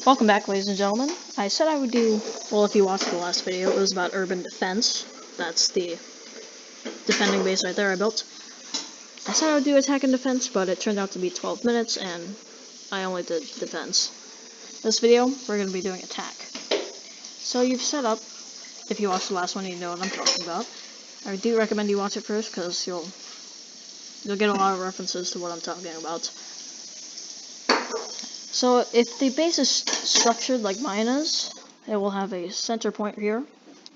Welcome back, ladies and gentlemen. I said I would do, well, if you watched the last video, it was about urban defense. That's the defending base right there I built. I said I would do attack and defense, but it turned out to be 12 minutes, and I only did defense. This video, we're going to be doing attack. So you've set up, if you watched the last one, you know what I'm talking about. I do recommend you watch it first, because you'll get a lot of references to what I'm talking about. So if the base is structured like mine is, it will have a center point here,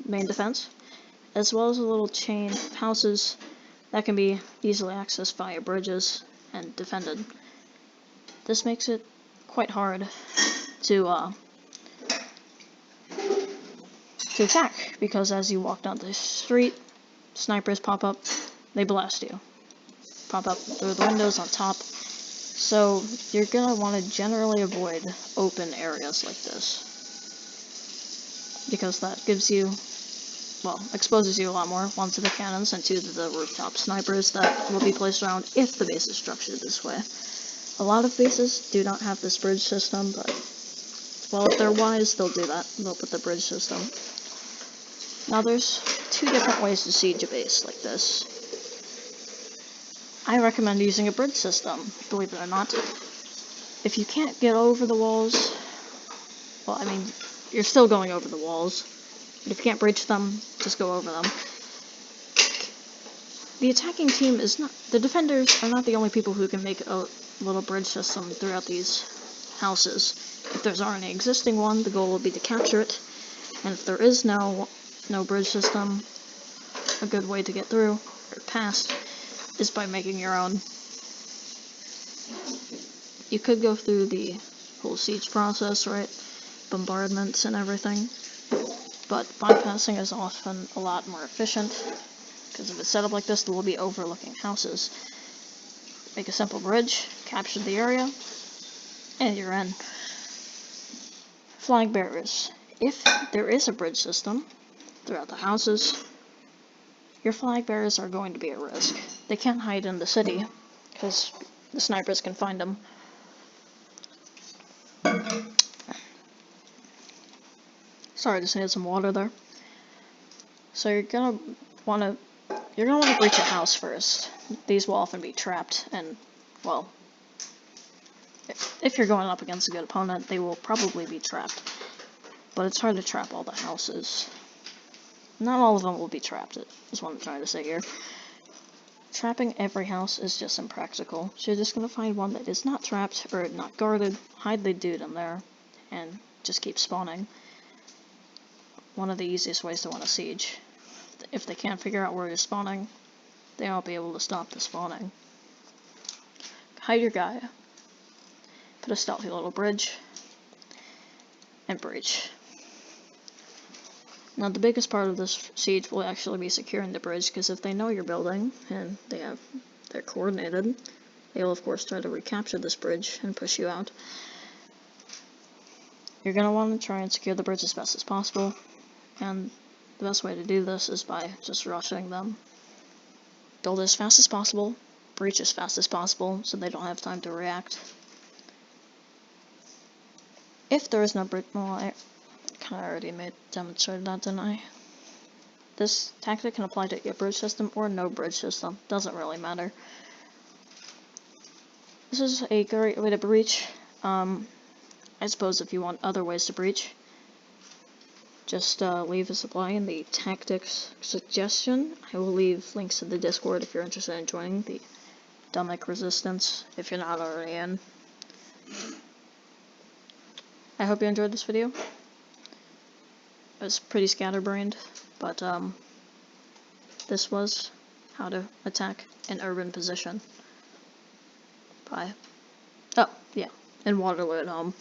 main defense, as well as a little chain of houses that can be easily accessed via bridges and defended. This makes it quite hard to attack, because as you walk down the street, snipers pop up, they blast you. Pop up through the windows on top. So you're gonna want to generally avoid open areas like this, because that gives you, well, exposes you a lot more, one to the cannons and two to the rooftop snipers that will be placed around if the base is structured this way. A lot of bases do not have this bridge system, but, well, if they're wise, they'll do that. They'll put the bridge system. Now there's two different ways to siege a base like this. I recommend using a bridge system, believe it or not. If you can't get over the walls, well, I mean, you're still going over the walls, but if you can't breach them, just go over them. The attacking team is not, the defenders are not the only people who can make a little bridge system throughout these houses. If there's already an existing one, the goal will be to capture it, and if there is no bridge system, a good way to get through, or past, is by making your own. You could go through the whole siege process, right? Bombardments and everything. But bypassing is often a lot more efficient, because if it's set up like this, there will be overlooking houses. Make a simple bridge, capture the area, and you're in. Flag bearers. If there is a bridge system throughout the houses, your flag bearers are going to be at risk. They can't hide in the city, because the snipers can find them. Sorry, just needed some water there. So you're gonna want to breach a house first. These will often be trapped, and, well, if you're going up against a good opponent, they will probably be trapped. But it's hard to trap all the houses. Not all of them will be trapped, is what I'm trying to say here. Trapping every house is just impractical, so you're just going to find one that is not trapped, or not guarded, hide the dude in there, and just keep spawning. One of the easiest ways to win a siege. If they can't figure out where you're spawning, they won't be able to stop the spawning. Hide your guy. Put a stealthy little bridge, and breach. Now the biggest part of this siege will actually be securing the bridge, because if they know you're building, and they're coordinated, they will of course try to recapture this bridge and push you out. You're going to want to try and secure the bridge as best as possible, and the best way to do this is by just rushing them. Build as fast as possible, breach as fast as possible, so they don't have time to react. If there is no bridge, well, I kind of already demonstrated that, didn't I? This tactic can apply to a bridge system or no bridge system, doesn't really matter. This is a great way to breach. I suppose if you want other ways to breach, just leave a supply in the tactics suggestion. I will leave links to the Discord if you're interested in joining the Dummic Resistance, if you're not already in. I hope you enjoyed this video. It was pretty scatterbrained, but this was how to attack an urban position by, in Waterloo at home.